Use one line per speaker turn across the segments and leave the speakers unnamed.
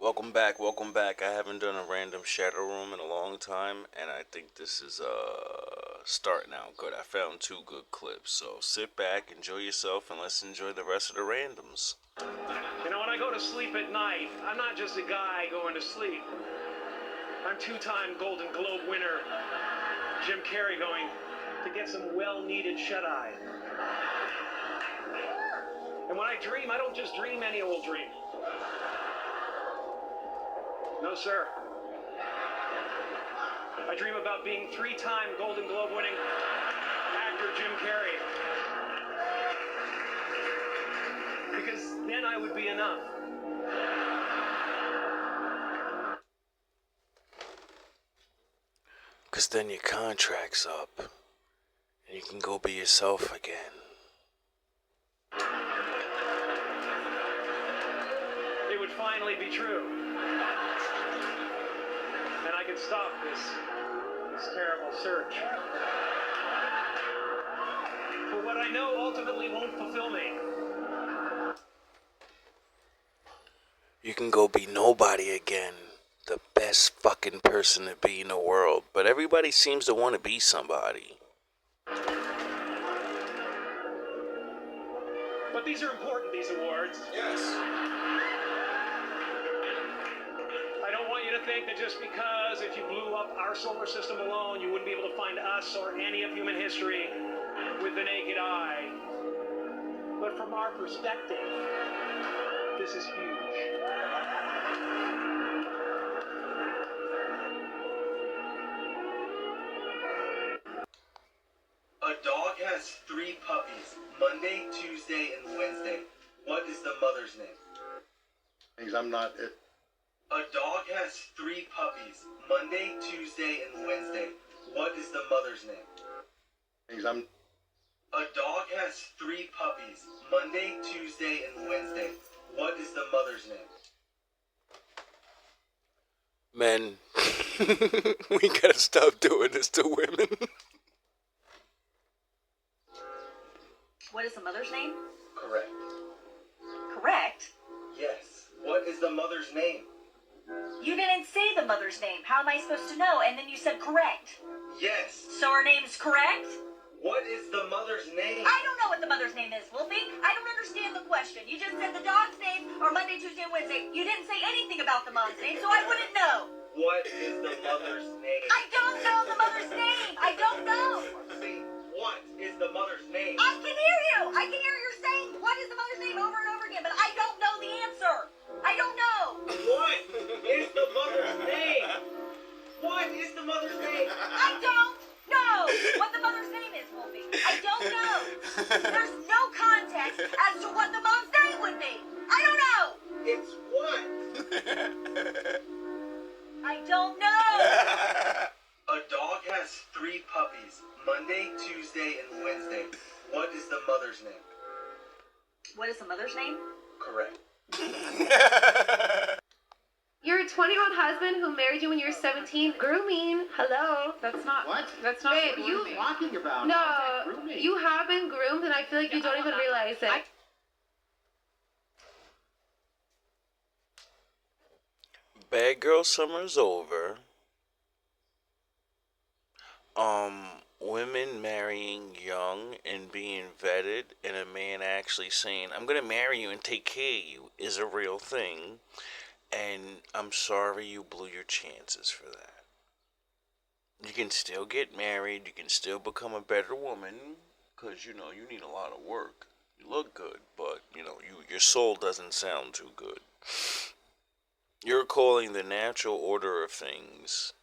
Welcome back, welcome back. I haven't done a random Shadow Room in a long time, and I think this is starting out good. I found two good clips, so sit back, enjoy yourself, and let's enjoy the rest of the randoms.
You know, when I go to sleep at night, I'm not just a guy going to sleep. I'm two-time Golden Globe winner Jim Carrey going to get some well-needed shut-eye. And when I dream, I don't just dream any old dream. No, sir. I dream about being three-time Golden Globe winning actor Jim Carrey. Because then I would be enough.
Because then your contract's up, and you can go be yourself again.
It would finally be true. And I could stop this terrible search for what I know ultimately won't fulfill me.
You can go be nobody again. The best fucking person to be in the world. But everybody seems to want to be somebody.
But these are important, these awards.
Yes.
I don't want you to think that just because if you blew up our solar system alone, you wouldn't be able to find us or any of human history with the naked eye. But from our perspective, this is huge.
A dog has 3 puppies, Monday, Tuesday, and Wednesday. What is the mother's name?
Because I'm not it.
A dog has 3 puppies, Monday, Tuesday, and Wednesday. What is the mother's name?
Because I'm.
A dog has 3 puppies, Monday, Tuesday, and Wednesday. What is the mother's name?
Men, we gotta stop doing this to women.
What is the mother's name?
Correct.
Correct?
Yes. What is the mother's name?
You didn't say the mother's name. How am I supposed to know? And then you said correct.
Yes.
So her name's correct?
What is the mother's name?
I don't know what the mother's name is, Wolfie. I don't understand the question. You just said the dog's name are Monday, Tuesday, and Wednesday. You didn't say anything about the mom's name, so I wouldn't know.
What is the mother's name?
I don't know the mother's name. I don't know.
Say, what is the mother's name?
I can hear you. I can hear you saying what is the mother's name over and over again, but I don't know the answer. I don't know.
What is the mother's name? What is the mother's name?
I don't know what the mother's name is, Wolfie. I don't know. There's no context as to what the mom's name would be. I don't know.
It's what?
I don't know.
A dog has 3 puppies, Monday, Tuesday, and Wednesday. What is the mother's name?
What is the mother's name?
Correct.
Your 21 husband who married you when you were 17, grooming. Hello, that's not.
What?
That's not.
Babe,
Babe,
what are you talking about?
No,
Grooming.
you have been groomed, and I feel like you don't even realize it.
Bad girl summer's over. Women marrying young and being vetted, and a man actually saying, I'm gonna marry you and take care of you, is a real thing. And I'm sorry you blew your chances for that. You can still get married, you can still become a better woman, because, you need a lot of work. You look good, but, your soul doesn't sound too good. You're calling the natural order of things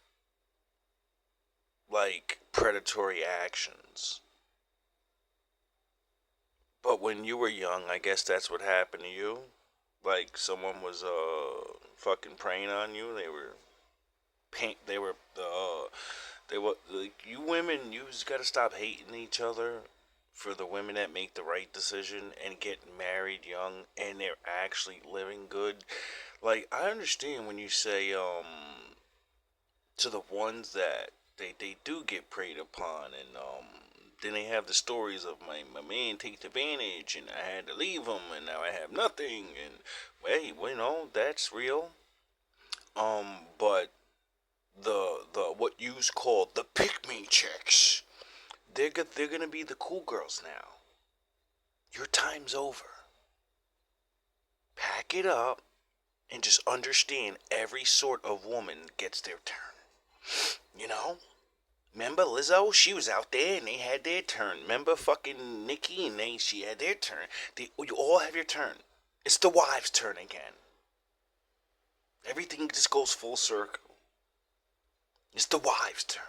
like predatory actions. But when you were young, I guess that's what happened to you. Like someone was fucking preying on you. You women, you just gotta stop hating each other for the women that make the right decision and get married young and they're actually living good. Like, I understand when you say to the ones that they do get preyed upon, and then they have the stories of my man takes advantage and I had to leave him and now I have nothing, and hey, that's real. But the what you's called the pick-me chicks, they're gonna be the cool girls now. Your time's over. Pack it up and just understand every sort of woman gets their turn. You know? Remember Lizzo? She was out there and they had their turn. Remember fucking Nicki and she had their turn. You all have your turn. It's the wives' turn again. Everything just goes full circle. It's the wives' turn.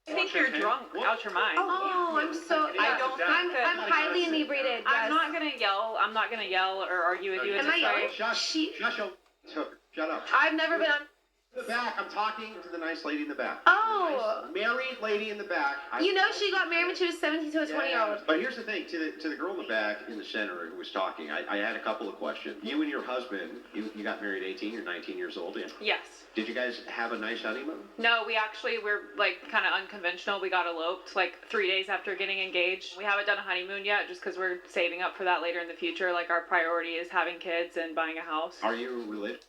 I think you're drunk out your mind.
Oh, I'm so.
I don't think that.
I'm highly inebriated.
I'm
Yes.
not gonna yell. I'm not gonna yell or argue with you.
Am I yelling?
Shut up.
I've never been on.
In the back, I'm talking to the nice lady in the back.
Oh.
Nice married lady in the back.
You know she got married when she was 17 to a 20-year-old.
But here's the thing, to the girl in the back in the center who was talking, I had a couple of questions. You and your husband, you got married 18, you're 19 years old.
Yes.
Did you guys have a nice honeymoon?
No, we're like kind of unconventional. We got eloped like 3 days after getting engaged. We haven't done a honeymoon yet just because we're saving up for that later in the future. Like our priority is having kids and buying a house.
Are you religious?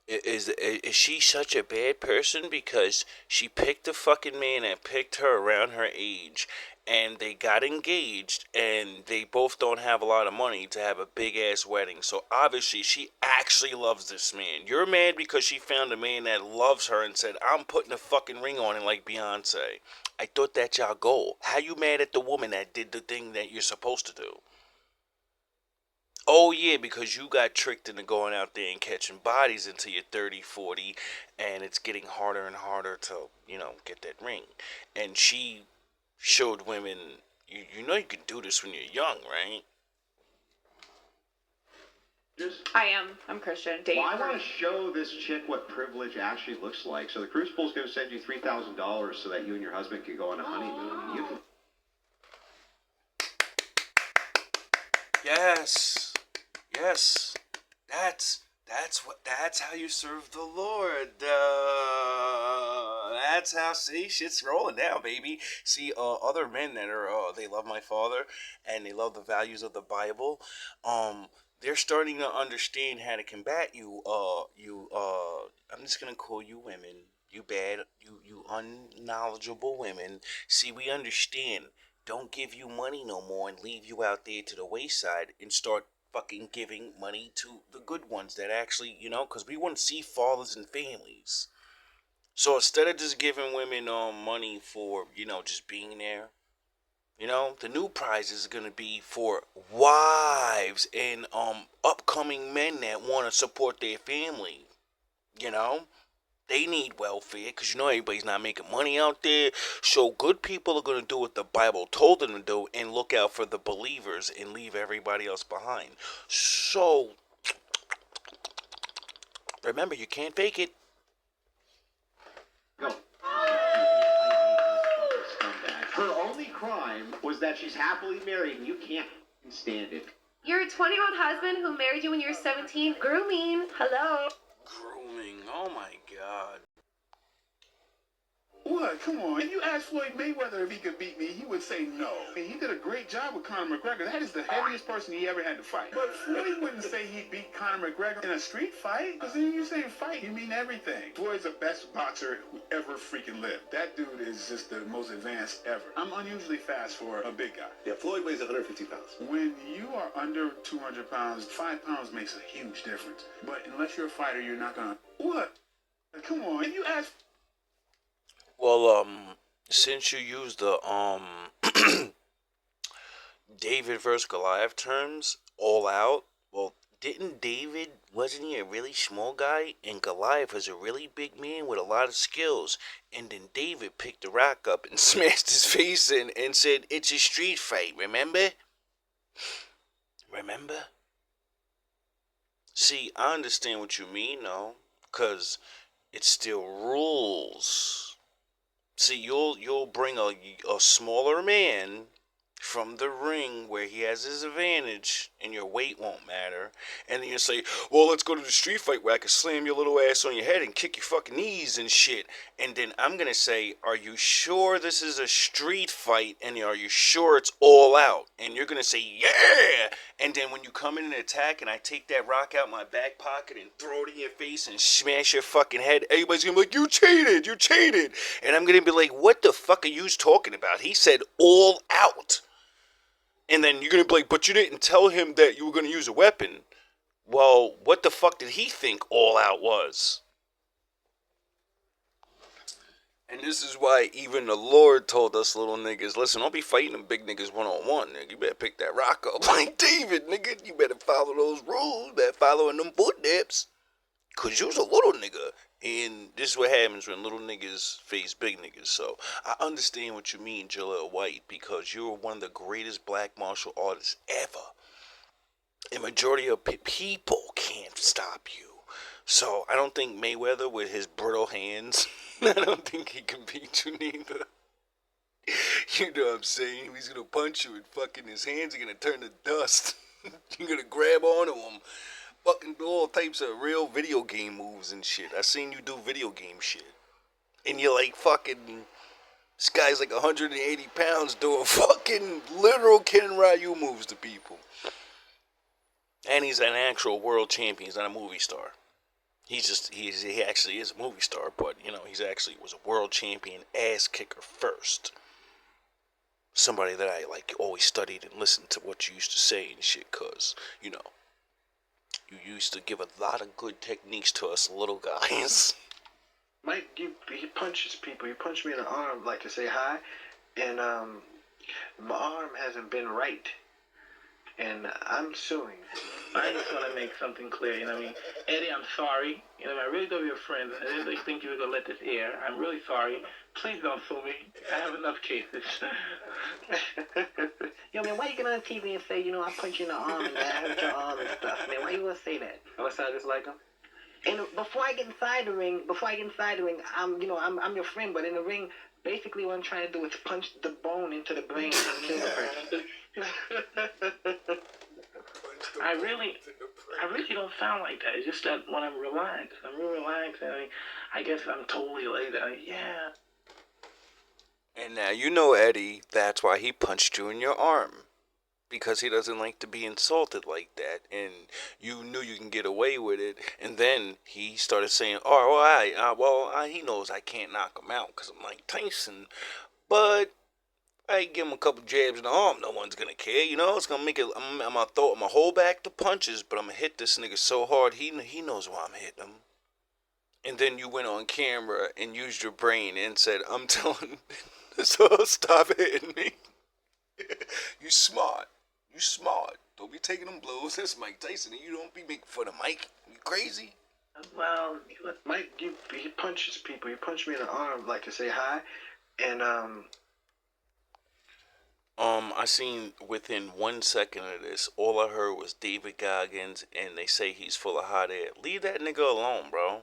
Is she such a bad person because she picked a fucking man that picked her around her age, and they got engaged, and they both don't have a lot of money to have a big ass wedding. So obviously she actually loves this man. You're mad because she found a man that loves her and said, I'm putting a fucking ring on it like Beyonce. I thought that's your goal. How you mad at the woman that did the thing that you're supposed to do? Oh yeah, because you got tricked into going out there and catching bodies until you're 30, 40, and it's getting harder and harder to, get that ring. And she showed women, you know you can do this when you're young, right?
I am. I'm Christian.
Well, I want to show this chick what privilege actually looks like. So the Crucible's going to send you $3,000 so that you and your husband can go on a honeymoon. You can...
Yes, that's how you serve the Lord. That's how, see, shit's rolling down, baby. See, other men that are, they love my father, and they love the values of the Bible, they're starting to understand how to combat you, I'm just gonna call you women, you bad, you unknowledgeable women. See, we understand. Don't give you money no more and leave you out there to the wayside and start fucking giving money to the good ones that actually, because we want to see fathers and families. So instead of just giving women money for, just being there, the new prize is going to be for wives and upcoming men that want to support their family, They need welfare because everybody's not making money out there. So good people are going to do what the Bible told them to do and look out for the believers and leave everybody else behind. So remember, you can't fake it.
Go. Her only crime was that she's happily married and you can't stand it.
Your 20-year-old husband who married you when you were 17, grooming. Hello.
Grooming. Oh my God.
What? Come on. If you asked Floyd Mayweather if he could beat me, he would say no. And he did a great job with Conor McGregor. That is the heaviest person he ever had to fight. But Floyd wouldn't say he beat Conor McGregor in a street fight. Because then you say fight, you mean everything. Floyd's the best boxer who ever freaking lived. That dude is just the most advanced ever. I'm unusually fast for a big guy.
Yeah, Floyd weighs 150 pounds.
When you are under 200 pounds, 5 pounds makes a huge difference. But unless you're a fighter, you're not going to... What? Come on. If you ask...
Well, since you used the David versus Goliath terms, all out, well, wasn't he a really small guy? And Goliath was a really big man with a lot of skills. And then David picked the rock up and smashed his face in and said, it's a street fight, remember? Remember? See, I understand what you mean, though, because it's still rules. See, you'll bring a smaller man from the ring where he has his advantage and your weight won't matter, and then you say, well, let's go to the street fight where I can slam your little ass on your head and kick your fucking knees and shit. And then I'm gonna say, are you sure this is a street fight, and are you sure it's all out? And you're gonna say, yeah. And then when you come in and attack and I take that rock out my back pocket and throw it in your face and smash your fucking head, everybody's gonna be like, you cheated. And I'm gonna be like, what the fuck are you talking about? He said all out. And then you're going to be like, but you didn't tell him that you were going to use a weapon. Well, what the fuck did he think all out was? And this is why even the Lord told us little niggas, listen, don't be fighting them big niggas one-on-one, nigga. You better pick that rock up like David, nigga. You better follow those rules. You better follow in them footsteps. Because you's a little nigga. And this is what happens when little niggas face big niggas. So I understand what you mean, Jaleel White, because you're one of the greatest black martial artists ever. And majority of people can't stop you. So I don't think Mayweather with his brittle hands, I don't think he can beat you neither. You know what I'm saying? He's going to punch you and fucking his hands are going to turn to dust. You're going to grab onto him. Fucking do all types of real video game moves and shit. I seen you do video game shit. And you're like fucking, this guy's like 180 pounds doing fucking literal Ken Ryu moves to people. And he's an actual world champion. He's not a movie star. He actually is a movie star, but you know, he's actually was a world champion ass kicker first. Somebody that I like always studied and listened to what you used to say and shit, cause, you know, you used to give a lot of good techniques to us little guys.
Mike, he punches people. He punched me in the arm, like to say hi, and my arm hasn't been right, and I'm suing.
I just want to make something clear. You know what I mean? Eddie, I'm sorry. You know, I really love your friends. I didn't really think you were going to let this air. I'm really sorry. Please don't sue me. I have enough cases.
Yo, man, why you get on TV and say, you know, I punch you in the arm and I hurt your arm and stuff, man? Why you gonna say that?
Unless I dislike him.
And before I get inside the ring, I'm your friend, but in the ring, basically what I'm trying to do is punch the bone into the brain and kill the person.
I really don't sound like that. It's just that when I'm relaxed, I'm real relaxed. And I guess I'm totally like that. Yeah.
And now you know, Eddie, that's why he punched you in your arm. Because he doesn't like to be insulted like that. And you knew you can get away with it. And then he started saying, he knows I can't knock him out because I'm like Tyson. But I give him a couple jabs in the arm, no one's gonna care, you know. It's gonna make it. I'm gonna hold back the punches, but I'm gonna hit this nigga so hard he knows why I'm hitting him. And then you went on camera and used your brain and said, "I'm telling, so stop hitting me." You smart. Don't be taking them blows. That's Mike Tyson, and you don't be making fun of Mike. You crazy?
Well, Mike, he punches people. He punched me in the arm, like to say hi, and
I seen within 1 second of this, all I heard was David Goggins, and they say he's full of hot air. Leave that nigga alone, bro.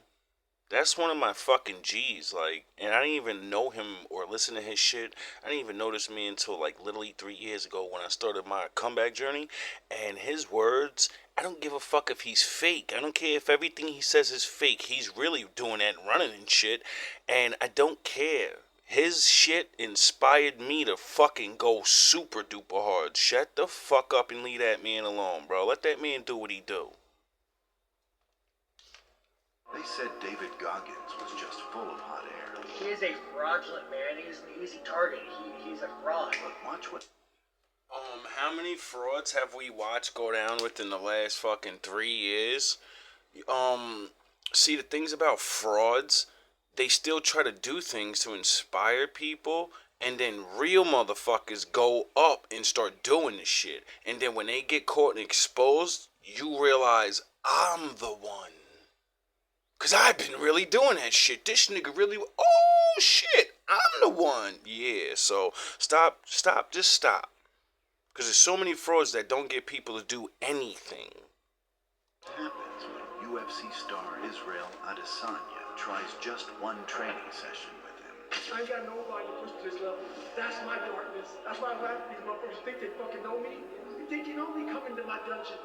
That's one of my fucking G's, like, and I didn't even know him or listen to his shit. I didn't even notice me until, like, literally 3 years ago when I started my comeback journey, and his words, I don't give a fuck if he's fake. I don't care if everything he says is fake. He's really doing that and running and shit, and I don't care. His shit inspired me to fucking go super duper hard. Shut the fuck up and leave that man alone, bro. Let that man do what he do.
They said David Goggins was just full of hot air.
He is a fraudulent man. He's an easy target. He's a fraud.
But watch what...
How many frauds have we watched go down within the last fucking 3 years? See, the things about frauds, they still try to do things to inspire people, and then real motherfuckers go up and start doing this shit. And then when they get caught and exposed, you realize, I'm the one. Because I've been really doing that shit. This nigga really, oh shit, I'm the one. Yeah, so just stop. Because there's so many frauds that don't get people to do anything.
Happens when UFC star Israel Adesanya tries just one training session with him.
I ain't got nobody to push to this level. That's my darkness. That's why a lot of these motherfuckers think they fucking know me. You think you know me? Come into my dungeon.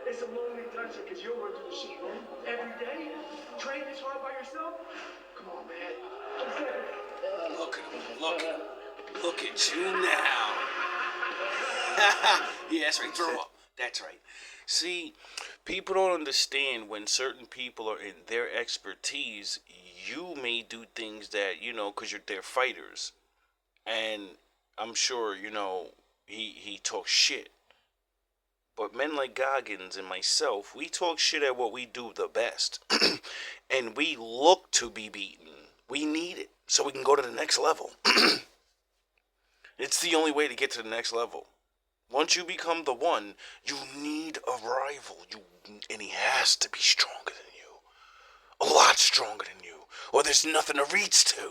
It's a lonely dungeon because you'll run through the shit every day. Train this hard by yourself? Come on, man.
Look at him. Look at you now. Yeah, that's right. Throw up. That's right. See, people don't understand when certain people are in their expertise, you may do things that, because they're fighters. And I'm sure, he talks shit. But men like Goggins and myself, we talk shit at what we do the best. And we look to be beaten. We need it so we can go to the next level. It's the only way to get to the next level. Once you become the one, you need a rival. And he has to be stronger than you. A lot stronger than you. Or there's nothing to reach to.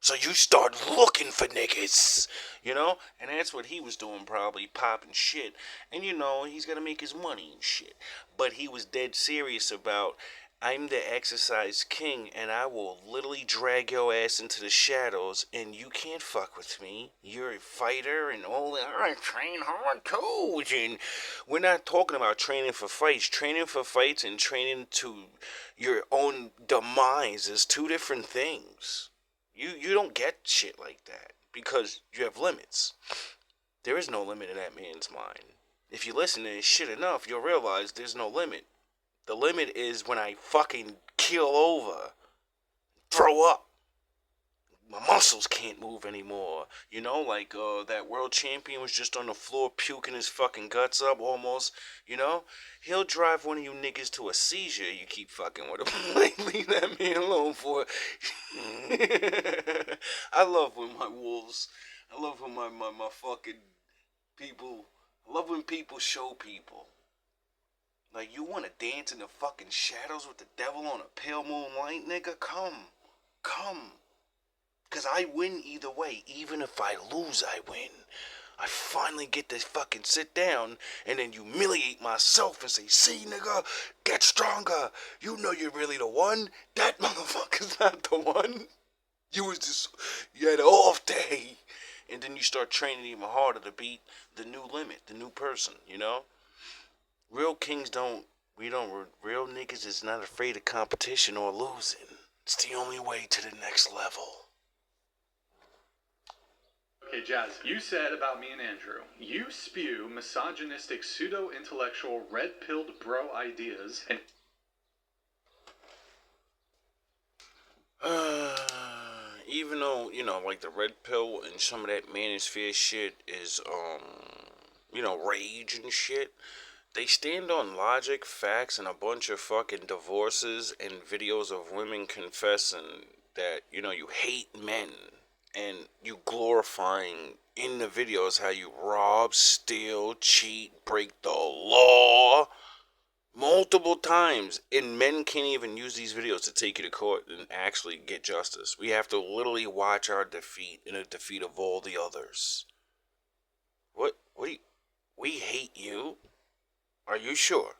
So you start looking for niggas. And that's what he was doing, probably popping shit. And he's gonna make his money and shit. But he was dead serious about, I'm the exercise king, and I will literally drag your ass into the shadows, and you can't fuck with me. You're a fighter, and all that. I train hard too. And we're not talking about training for fights. Training for fights and training to your own demise is two different things. You don't get shit like that because you have limits. There is no limit in that man's mind. If you listen to his shit enough, you'll realize there's no limit. The limit is when I fucking keel over, throw up. My muscles can't move anymore. Like that world champion was just on the floor puking his fucking guts up almost. He'll drive one of you niggas to a seizure. You keep fucking with him. Like, leave that man alone for I love when my wolves, I love when my fucking people, I love when people show people. Like, you want to dance in the fucking shadows with the devil on a pale moonlight, nigga? Come. Because I win either way. Even if I lose, I win. I finally get to fucking sit down and then humiliate myself and say, see, nigga, get stronger. You know you're really the one. That motherfucker's not the one. You had an off day. And then you start training even harder to beat the new limit, the new person, Real kings real niggas is not afraid of competition or losing. It's the only way to the next level.
Okay, Jazz, you said about me and Andrew, you spew misogynistic, pseudo-intellectual, red-pilled bro ideas, and...
Even though, like the red pill and some of that manosphere shit is, rage and shit, they stand on logic, facts, and a bunch of fucking divorces and videos of women confessing that, you hate men. And you glorifying in the videos how you rob, steal, cheat, break the law multiple times. And men can't even use these videos to take you to court and actually get justice. We have to literally watch our defeat and a defeat of all the others. We hate you? Are you sure?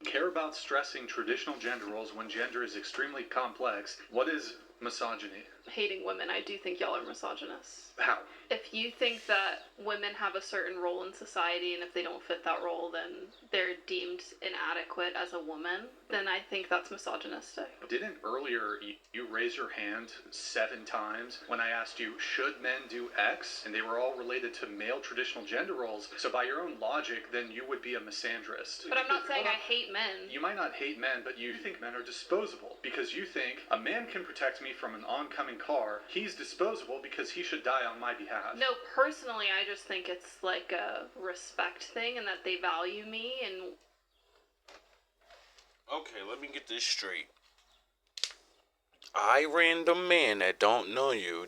Care about stressing traditional gender roles when gender is extremely complex. What is misogyny?
Hating women. I do think y'all are misogynists.
How?
If you think that women have a certain role in society and if they don't fit that role, then they're deemed inadequate as a woman, then I think that's misogynistic.
Didn't earlier you raise your hand 7 times when I asked you, should men do X? And they were all related to male traditional gender roles. So by your own logic, then you would be a misandrist.
But I'm not saying I hate men.
You might not hate men, but you think men are disposable. Because you think a man can protect me from an oncoming car. He's disposable because he should die on my behalf.
No, personally, I just think it's like a respect thing and that they value me and...
Okay, let me get this straight. I, random man that don't know you,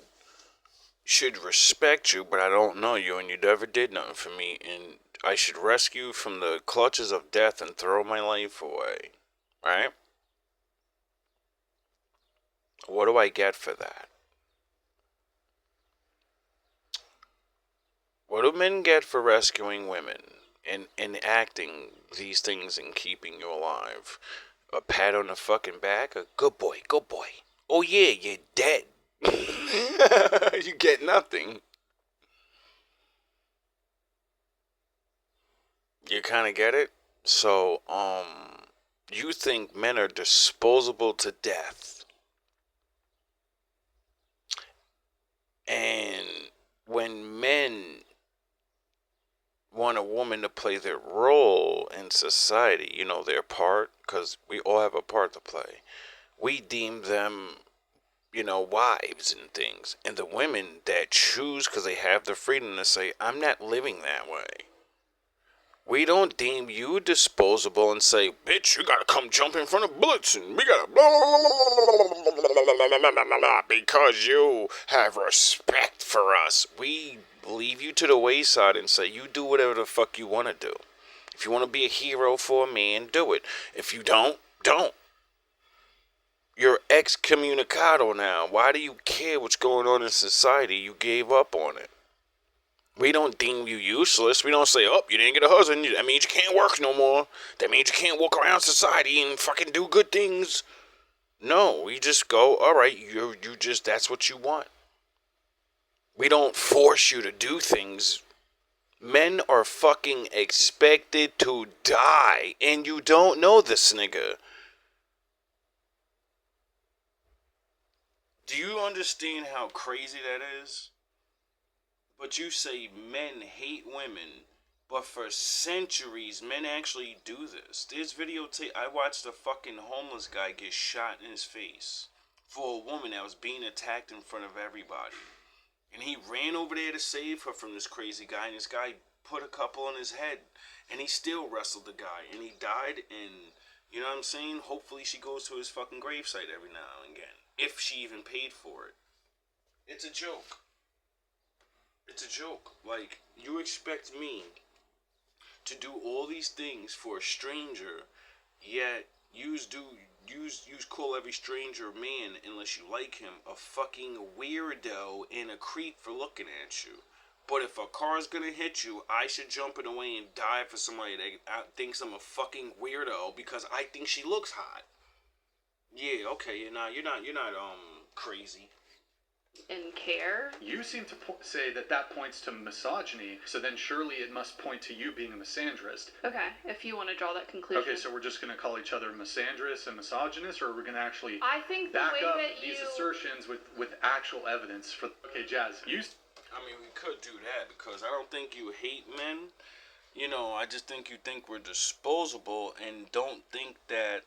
should respect you, but I don't know you and you never did nothing for me, and I should rescue you from the clutches of death and throw my life away. Right? What do I get for that? What do men get for rescuing women and enacting these things and keeping you alive? A pat on the fucking back? A good boy, good boy. Oh yeah, you're dead. You get nothing. You kind of get it? So, you think men are disposable to death. And when men want a woman to play their role in society, you know, their part, because we all have a part to play, we deem them, you know, wives and things. And the women that choose, because they have the freedom to say, I'm not living that way. We don't deem you disposable and say, bitch, you gotta come jump in front of bullets and we gotta blah, blah, blah, blah, because you have respect for us. We leave you to the wayside and say, you do whatever the fuck you want to do. If you want to be a hero for a man, do it. If you don't, don't. You're excommunicado now. Why do you care what's going on in society? You gave up on it. We don't deem you useless. We don't say, oh, you didn't get a husband. That means you can't work no more. That means you can't walk around society and fucking do good things. No, we just go, all right, you just, that's what you want. We don't force you to do things. Men are fucking expected to die, and you don't know this nigga. Do you understand how crazy that is? But you say men hate women, but for centuries, men actually do this. There's videotape. I watched a fucking homeless guy get shot in his face for a woman that was being attacked in front of everybody. And he ran over there to save her from this crazy guy, and this guy put a couple on his head, and he still wrestled the guy, and he died, and, you know what I'm saying? Hopefully she goes to his fucking gravesite every now and again, if she even paid for it. It's a joke. It's a joke. Like, you expect me to do all these things for a stranger, yet you call every stranger man unless you like him a fucking weirdo and a creep for looking at you. But if a car's gonna hit you, I should jump in the way and die for somebody that thinks I'm a fucking weirdo because I think she looks hot. Yeah, okay, you're not crazy.
And care?
You seem to say that points to misogyny, so then surely it must point to you being a misandrist.
Okay, if you want to draw that conclusion.
Okay, so we're just going to call each other misandrist and misogynist, or we're going to actually
I think the
back
way
up
that
these assertions with actual evidence for... Okay, Jazz, you...
I mean, we could do that because I don't think you hate men. You know, I just think you think we're disposable and don't think that,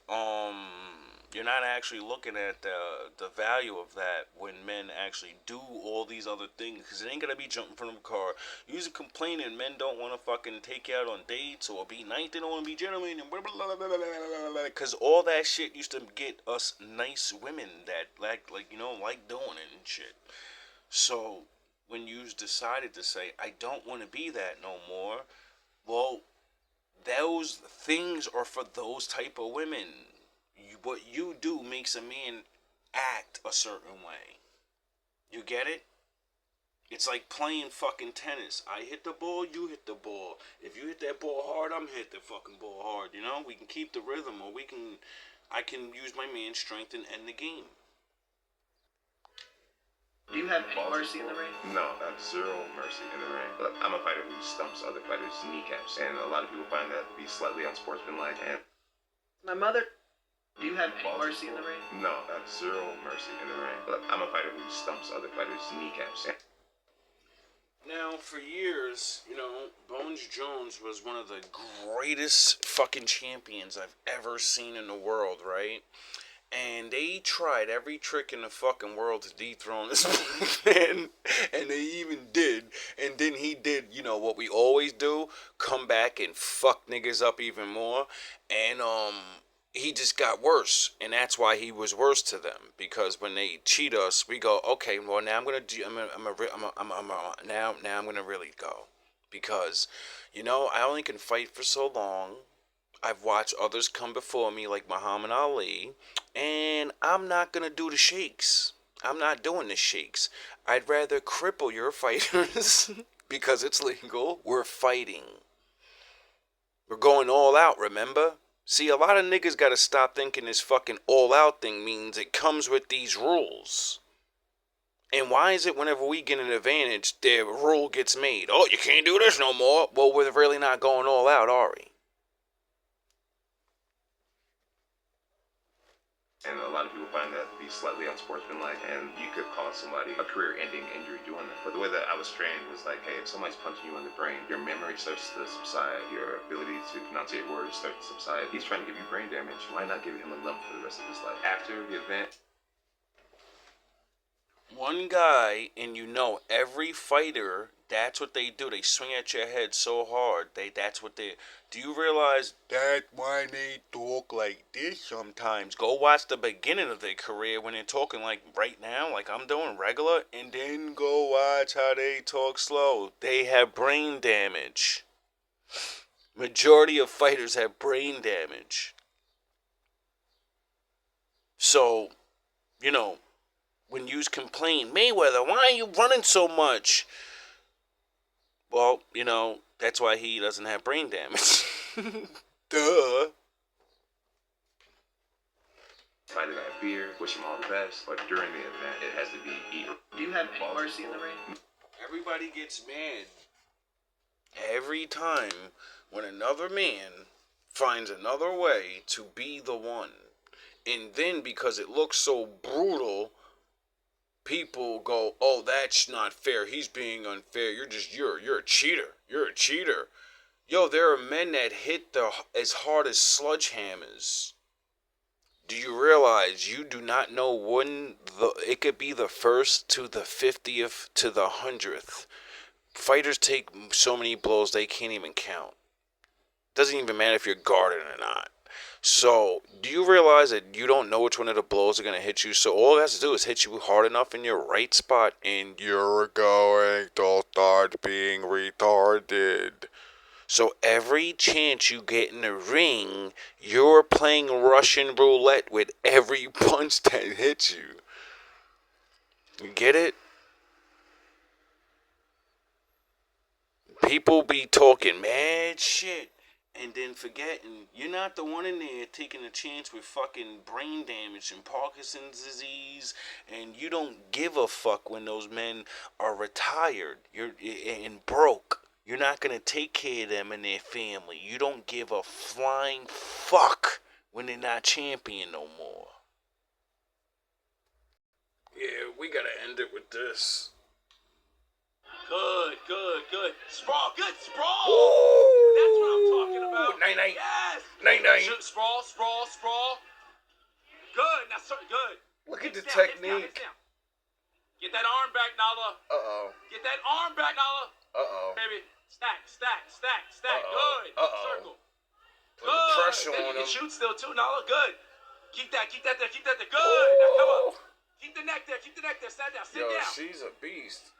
you're not actually looking at the value of that when men actually do all these other things. Because it ain't going to be jumping from the car. Usually complaining men don't want to fucking take you out on dates or be nice. They don't want to be gentlemen and blah, blah, blah, blah, blah, blah. Because all that shit used to get us nice women that like doing it and shit. So when you decided to say, I don't want to be that no more, well, those things are for those type of women. What you do makes a man act a certain way. You get it? It's like playing fucking tennis. I hit the ball, you hit the ball. If you hit that ball hard, I'm hit the fucking ball hard. You know, we can keep the rhythm, or I can use my man's strength and end the game.
Do you have any mercy in the ring?
No, I have zero mercy in the ring. But I'm a fighter who stumps other fighters' kneecaps, and a lot of people find that to be slightly unsportsmanlike. And
My mother. Do you have any mercy in the ring?
no, I have zero mercy in the ring. But I'm a fighter who stumps other fighters' kneecaps.
Now, for years, you know, Bones Jones was one of the greatest fucking champions I've ever seen in the world, right? And they tried every trick in the fucking world to dethrone this man, and they even did. And then he did, you know, what we always do, come back and fuck niggas up even more. And he just got worse, and that's why he was worse to them. Because when they cheat us, we go, okay, well now I'm gonna really go, because, you know, I only can fight for so long. I've watched others come before me, like Muhammad Ali, and I'm not gonna do the shakes. I'm not doing the shakes. I'd rather cripple your fighters because it's legal. We're fighting. We're going all out, remember? See, a lot of niggas gotta stop thinking this fucking all out thing means it comes with these rules. And why is it whenever we get an advantage, the rule gets made? Oh, you can't do this no more. Well, we're really not going all out, are we?
And a lot of people find that to be slightly unsportsmanlike, and you could cause somebody a career-ending injury doing that. But the way that I was trained was like, hey, if somebody's punching you in the brain, your memory starts to subside, your ability to pronunciate words starts to subside. He's trying to give you brain damage. Why not give him a limp for the rest of his life? After the event,
one guy, and you know every fighter, that's what they do. They swing at your head so hard. That's what they. Do you realize that's why they talk like this sometimes? Go watch the beginning of their career when they're talking like right now, like I'm doing regular, and then go watch how they talk slow. They have brain damage. Majority of fighters have brain damage. So, you know, when you complain, Mayweather, why are you running so much? Well, you know, that's why he doesn't have brain damage. Duh.
fight it at beer, wish him all the best, but during the event, it has to be either.
Do you have any mercy in the ring?
Everybody gets mad every time when another man finds another way to be the one. And then because it looks so brutal, people go, oh, that's not fair. He's being unfair. You're a cheater. You're a cheater. Yo, there are men that hit as hard as sledgehammers. Do you realize you do not know when it could be the first to the 50th to the 100th. Fighters take so many blows they can't even count. Doesn't even matter if you're guarded or not. So, do you realize that you don't know which one of the blows are going to hit you? So, all it has to do is hit you hard enough in your right spot, and you're going to start being retarded. So, every chance you get in the ring, you're playing Russian roulette with every punch that hits you. You get it? People be talking mad shit. And then forgetting, you're not the one in there taking a chance with fucking brain damage and Parkinson's disease, and you don't give a fuck when those men are retired and broke. You're not gonna take care of them and their family. You don't give a flying fuck when they're not champion no more. Yeah, we gotta end it with this.
Good, good, good. Sprawl, good sprawl.
Ooh.
That's what I'm talking about.
Night.
Yes.
Night.
Shoot, sprawl. Good. Now, sir, good.
Look at the
Hands
technique.
down. Get that arm back, Nala.
Uh-oh.
Get that arm back, Nala.
Uh-oh.
Baby, stack.
Uh-oh.
Good.
Uh-oh.
Circle.
Put the pressure
Then
on
you can
him.
shoot still too, Nala. Good. Keep that there. Good. Now come up. Keep the neck there. Sit down.
Yo, she's a beast.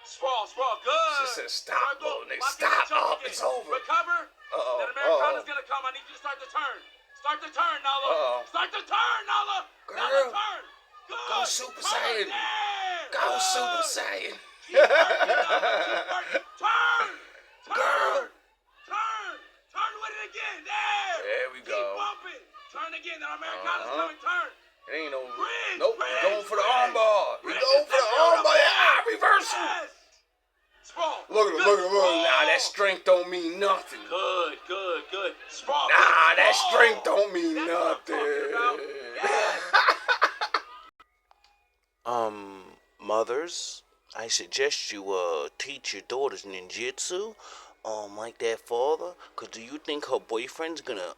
Sprawl, good.
She said, stop,
Circle.
little nigga.
Lock in
Stop.
that choke
Oh,
again.
it's over.
Recover.
Uh-oh.
That Americana's gonna come. I need you to start the turn. Nala.
Uh-oh.
Start the turn, Nala.
Girl.
Nala, turn. Good.
Go Super
Turn
Saiyan.
there.
Go
Good.
Super Saiyan.
Keep working, Nala. Turn.
Girl.
Turn with it again. There
we
Keep
go.
bumping. Turn again. That Americana's coming. Turn.
It ain't no...
Bridge,
Nope,
bridge,
you're going for the
bridge.
armbar. You're
Bridge,
going for the
that's
armbar.
beautiful.
Yeah, reversal.
Yes. Sprawl.
Look at him.
Sprawl.
Nah, that strength don't mean nothing.
Good. Sprawl.
Nah, that
Sprawl.
strength don't mean
That's what I'm talking about.
nothing. Mothers, I suggest you teach your daughters ninjutsu, like that father. Cause do you think her boyfriend's gonna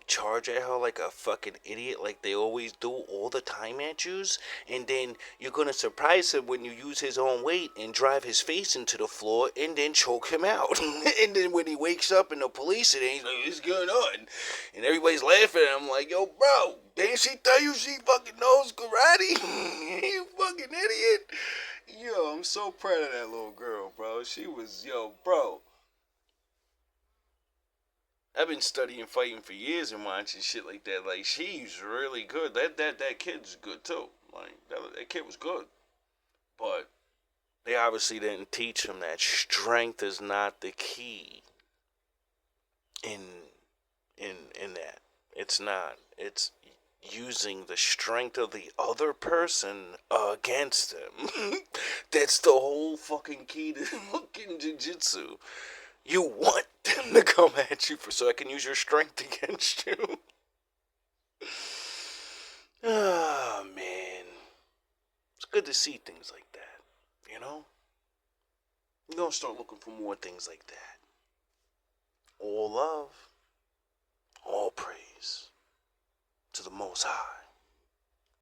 charge at her like a fucking idiot, like they always do all the time at yous? And then you're gonna surprise him when you use his own weight and drive his face into the floor and then choke him out. And then when he wakes up in the police, and he's like, "What's going on?" And everybody's laughing at him like, "Yo, bro, didn't she tell you she fucking knows karate? You fucking idiot." Yo, I'm so proud of that little girl, bro. She was, bro. I've been studying fighting for years and watching shit like that. Like, she's really good. That kid's good too. Like, that kid was good. But they obviously didn't teach him that strength is not the key in that. It's not. It's using the strength of the other person against him. That's the whole fucking key to fucking jiu-jitsu. You want them to come at you so I can use your strength against you. Ah, man. It's good to see things like that, you know? We're gonna start looking for more things like that. All love, all praise to the Most High.